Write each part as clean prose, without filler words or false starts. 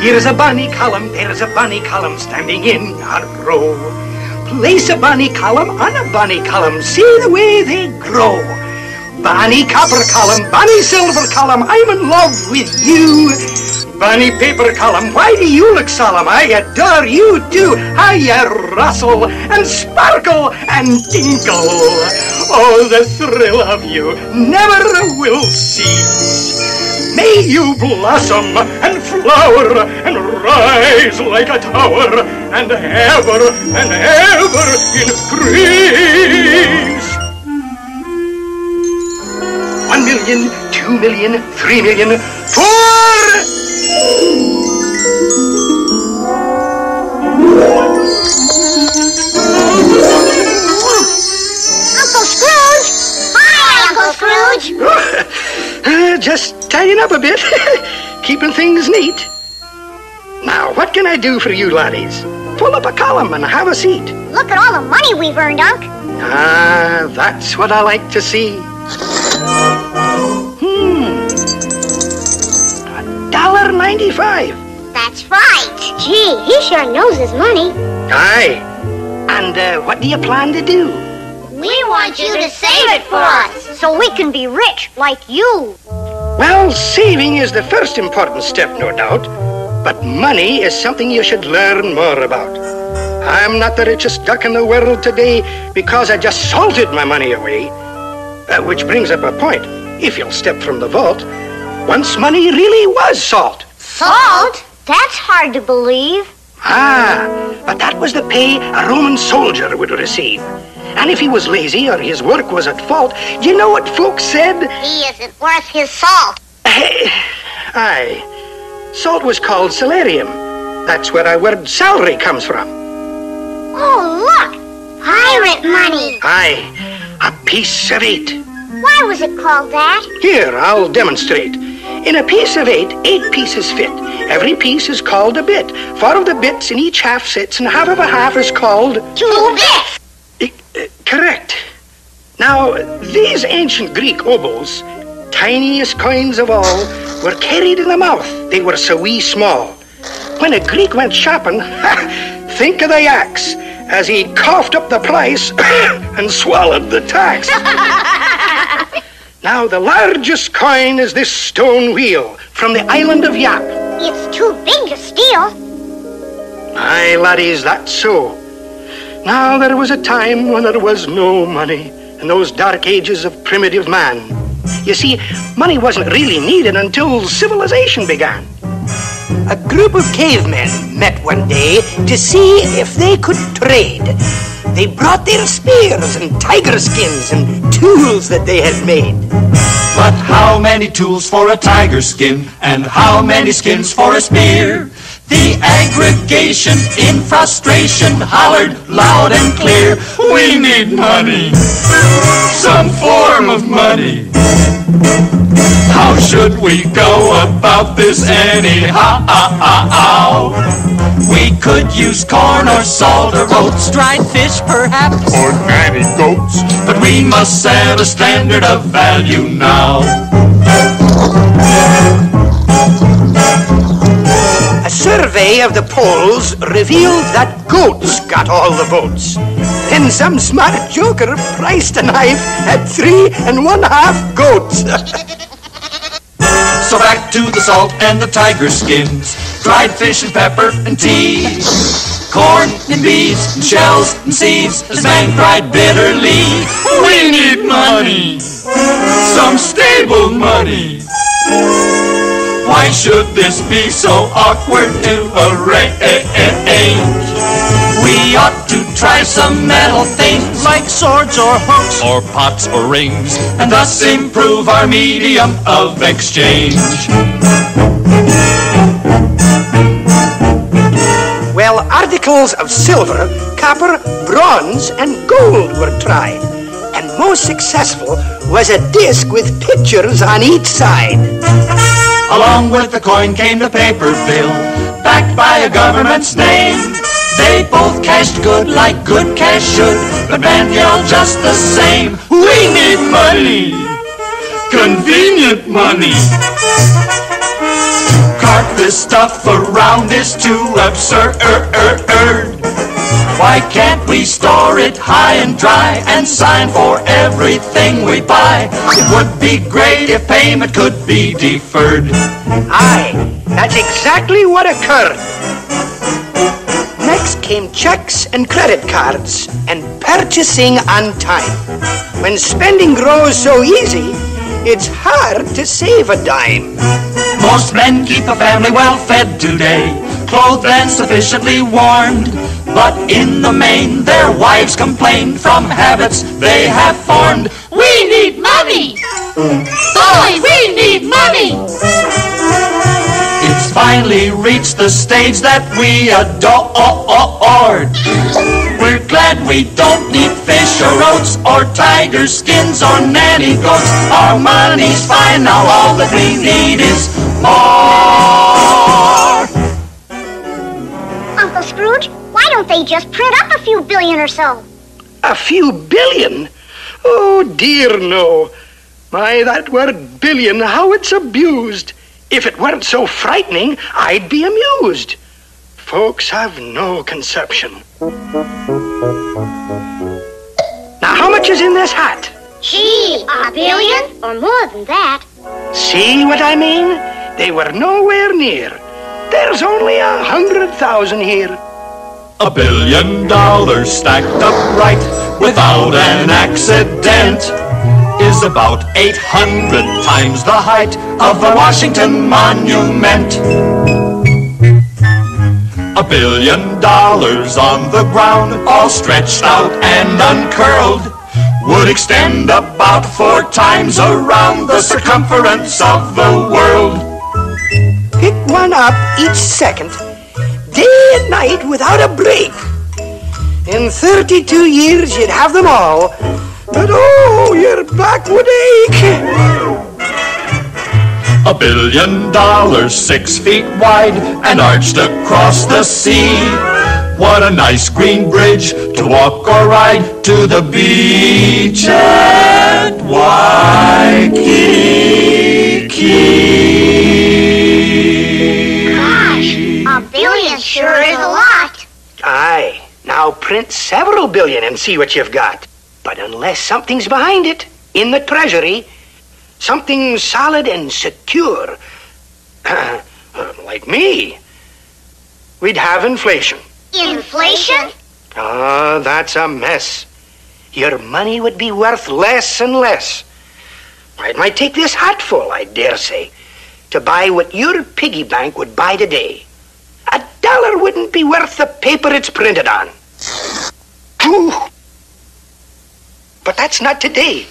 Here's a bonny column, there's a bonny column standing in a row. Place a bonny column on a bonny column, see the way they grow. Bonny copper column, bonny silver column, I'm in love with you. Bonny paper column, why do you look solemn? I adore you too. How you rustle and sparkle and tinkle. Oh, the thrill of you never will cease. May you blossom and flower and rise like a tower and ever increase. 1 million, 2 million, 3 million, 4! Uncle Scrooge! Hi, Uncle Scrooge! Just tidying up a bit, keeping things neat. Now, what can I do for you laddies? Pull up a column and have a seat. Look at all the money we've earned, Unc. Ah, that's what I like to see. $1.95. That's right. Gee, he sure knows his money. Aye. And what do you plan to do? We want you to save it for us, so we can be rich like you. Well, saving is the first important step, no doubt. But money is something you should learn more about. I'm not the richest duck in the world today because I just salted my money away. Which brings up a point. If you'll step from the vault, once money really was salt. Salt? That's hard to believe. Ah, but that was the pay a Roman soldier would receive. And if he was lazy or his work was at fault, do you know what folks said? He isn't worth his salt. Aye. Salt was called salarium. That's where our word salary comes from. Oh, look! Pirate money. Aye, a piece of 8. Why was it called that? Here, I'll demonstrate. In a piece of 8, 8 pieces fit. Every piece is called a bit. 4 of the bits in each half sits, and half of a half is called 2 bits. Correct. Now, these ancient Greek obols, tiniest coins of all, were carried in the mouth. They were so wee small. When a Greek went shopping, think of the yaks, as he coughed up the price and swallowed the tax. Now, the largest coin is this stone wheel from the island of Yap. It's too big to steal. Aye, laddies, that's so. Now, there was a time when there was no money in those dark ages of primitive man. You see, money wasn't really needed until civilization began. A group of cavemen met one day to see if they could trade. They brought their spears and tiger skins and tools that they had made. But how many tools for a tiger skin, and how many skins for a spear? The aggregation in frustration hollered loud and clear, we need money, some form of money. How should we go about this anyhow? We could use corn or salt or oats, dried fish perhaps, or nanny goats. but we must set a standard of value now. A survey of the polls revealed that goats got all the votes. Then some smart joker priced a knife at 3 1/2 goats. So back to the salt and the tiger skins, dried fish and pepper and tea, corn and beans and shells and seeds, as man cried bitterly, we need money, some stable money. Why should this be so awkward to arrange? We ought to try some metal things like swords or hooks or pots or rings, and thus improve our medium of exchange. Well, articles of silver, copper, bronze, and gold were tried. And most successful was a disc with pictures on each side. Along with the coin came the paper bill, backed by a government's name. They both cashed good like good cash should, but man yelled just the same, we need money, convenient money. Cartridge this stuff around is too absurd. Why can't we store it high and dry and sign for everything we buy? It would be great if payment could be deferred. Aye, that's exactly what occurred. Next came checks and credit cards and purchasing on time. When spending grows so easy, it's hard to save a dime. Most men keep a family well fed today, clothed and sufficiently warmed. But in the main, their wives complain from habits they have formed. We need money! Boys, we need money! It's finally reached the stage that we adored. We're glad we don't need fish or oats or tiger skins or nanny goats. Our money's fine now, all that we need is more. Uncle Scrooge, why don't they just print up a few billion or so? A few billion? Oh, dear, no. My, that word billion, how it's abused. If it weren't so frightening, I'd be amused. Folks have no conception. Now, how much is in this hat? Gee, a billion? Or more than that. See what I mean? They were nowhere near. There's only 100,000 here. $1 billion stacked upright without an accident is about 800 times the height of the Washington Monument. $1 billion on the ground, all stretched out and uncurled, would extend about 4 times around the circumference of the world. Pick one up each second, day and night without a break. In 32 years you'd have them all, but oh, your back would ache. $1 billion, 6 feet wide and arched across the sea. What a nice green bridge to walk or ride to the beach at Waikiki. Gosh, $1 billion sure is a lot. Aye, now print several billion and see what you've got. But unless something's behind it, in the treasury, something solid and secure, like me, we'd have inflation. Inflation? Ah, that's a mess. Your money would be worth less and less. It might take this hatful, I dare say, to buy what your piggy bank would buy today. $1 wouldn't be worth the paper it's printed on. Ooh. But that's not today.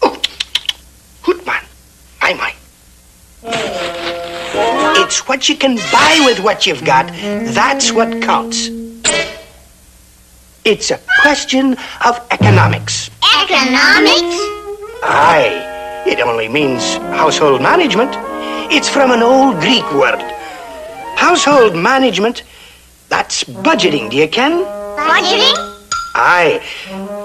Oh, Hootman, my. It's what you can buy with what you've got. That's what counts. It's a question of economics. Economics? Aye, it only means household management. It's from an old Greek word. Household management, that's budgeting, do you ken? Budgeting? Aye,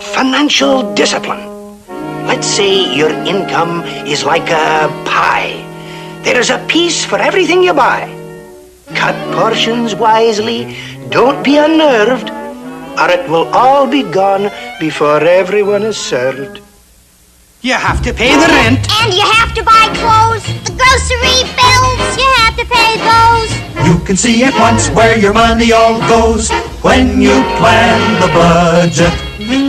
financial discipline. Let's say your income is like a pie. There's a piece for everything you buy. Cut portions wisely, don't be unnerved, or it will all be gone before everyone is served. You have to pay the rent. And you have to buy clothes, the grocery bills, you have to pay those. You can see at once where your money all goes when you plan the budget.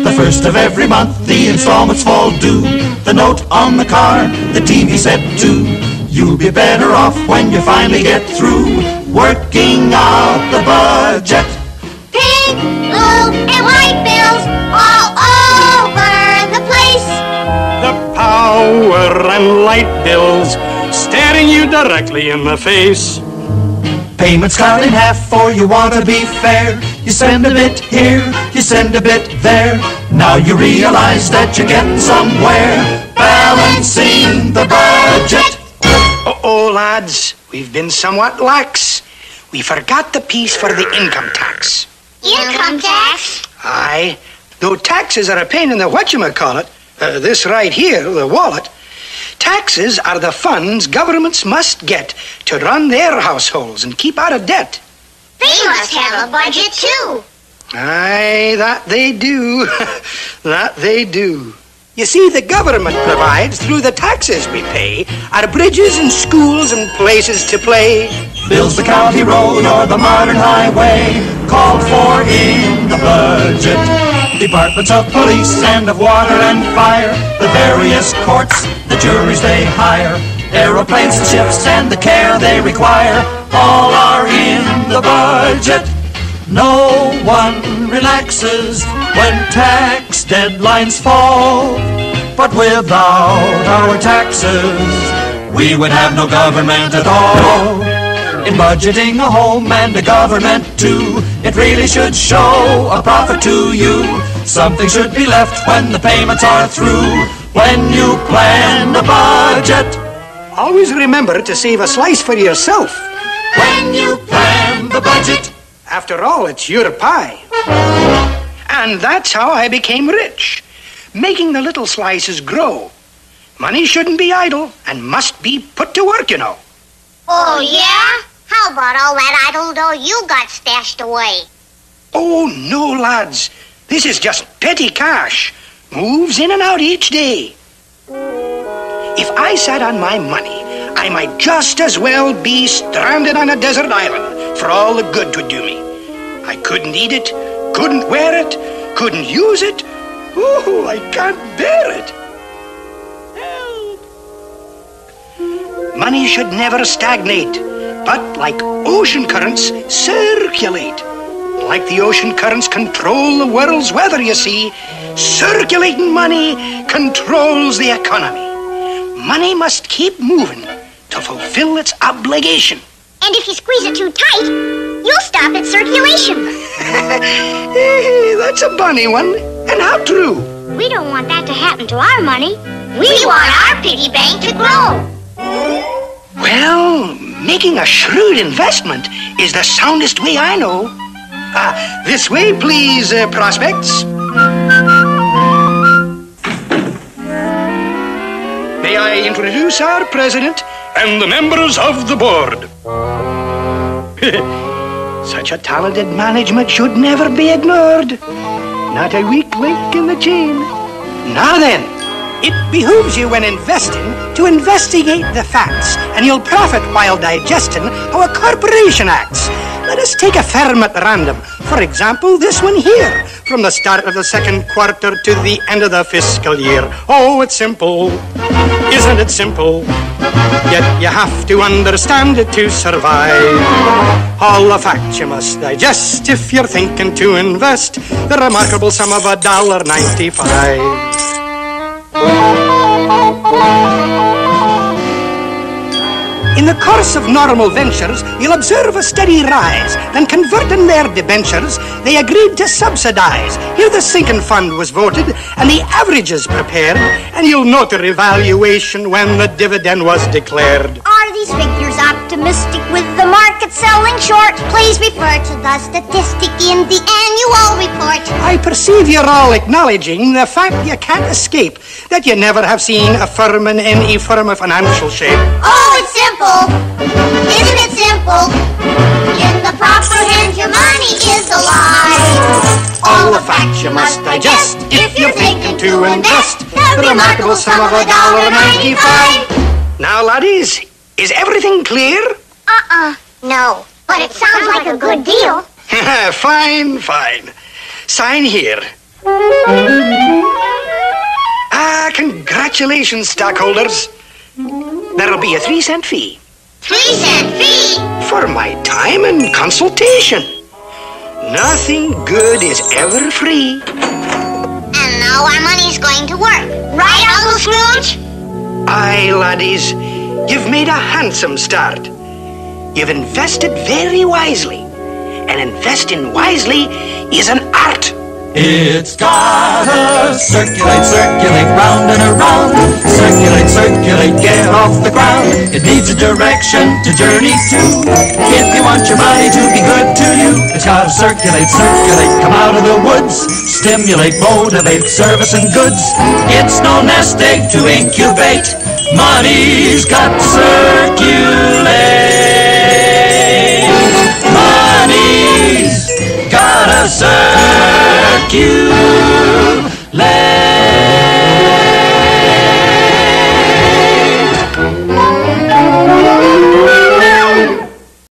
The first of every month, the installments fall due. The note on the car, the TV set too. You'll be better off when you finally get through working out the budget. Pink, blue, and white bills all over the place. The power and light bills staring you directly in the face. Payments cut in half, for you want to be fair. You spend a bit here, you send a bit there. Now you realize that you're getting somewhere, balancing the budget. Oh, lads, we've been somewhat lax. We forgot the piece for the income tax. Income tax? Aye, though taxes are a pain in the whatchamacallit, this right here, the wallet, Taxes are the funds governments must get to run their households and keep out of debt. They must have a budget, too. Aye, that they do. That they do. You see, the government provides, through the taxes we pay, our bridges and schools and places to play. Builds the county road or the modern highway called for in the budget. Departments of police and of water and fire, the various courts, the juries they hire, aeroplanes and ships and the care they require, all are in the budget. No one relaxes when tax deadlines fall, but without our taxes, we would have no government at all. In budgeting a home and a government too, it really should show a profit to you. Something should be left when the payments are through, when you plan the budget. Always remember to save a slice for yourself. When you plan the budget. After all, it's your pie. And that's how I became rich, making the little slices grow. Money shouldn't be idle and must be put to work, you know. Oh, yeah? How about all that idle dough you got stashed away? Oh, no, lads. This is just petty cash. Moves in and out each day. If I sat on my money, I might just as well be stranded on a desert island for all the good 'twould do me. I couldn't eat it, couldn't wear it, couldn't use it. Oh, I can't bear it. Help! Money should never stagnate, but like ocean currents, circulate. Like the ocean currents control the world's weather, you see, circulating money controls the economy. Money must keep moving to fulfill its obligation. And if you squeeze it too tight, you'll stop its circulation. Hey, that's a bunny one. And how true. We don't want that to happen to our money. We want our piggy bank to grow. Well, making a shrewd investment is the soundest way I know. This way, please, prospects. May I introduce our president and the members of the board. Such a talented management should never be ignored. Not a weak link in the chain. Now then, it behooves you when investing to investigate the facts, and you'll profit while digesting how a corporation acts. Let us take a firm at random. For example, this one here, from the start of the second quarter to the end of the fiscal year. Oh, it's simple. Isn't it simple? Yet you have to understand it to survive. All the facts you must digest if you're thinking to invest the remarkable sum of $1.95. In the course of normal ventures, you'll observe a steady rise. Then converting their debentures, they agreed to subsidize. Here the sinking fund was voted, and the averages prepared, and you'll note a revaluation when the dividend was declared. Are these figures optimistic with the market selling short? Please refer to the statistic in the annual report. I perceive you're all acknowledging the fact you can't escape, that you never have seen a firm in any firm of financial shape. Oh, it's simple. Isn't it simple? In the proper hands, your money is alive. All the facts you must digest if you're thinking to invest the remarkable sum of $1.95. Now, laddies, is everything clear? No, but it sounds like a good deal. Fine, fine. Sign here. Congratulations, stockholders. That'll be a 3-cent fee. 3-cent fee? For my time and consultation. Nothing good is ever free. And now our money's going to work. Right, Uncle Scrooge? Aye, laddies, you've made a handsome start. You've invested very wisely. And investing wisely is an art. It's gotta circulate, circulate, round and around. Circulate, circulate, get off the ground. It needs a direction to journey to. If you want your money to be good to you, it's gotta circulate, circulate, come out of the woods. Stimulate, motivate, service and goods. It's no nest egg to incubate. Money's got to circulate. Money's gotta circulate.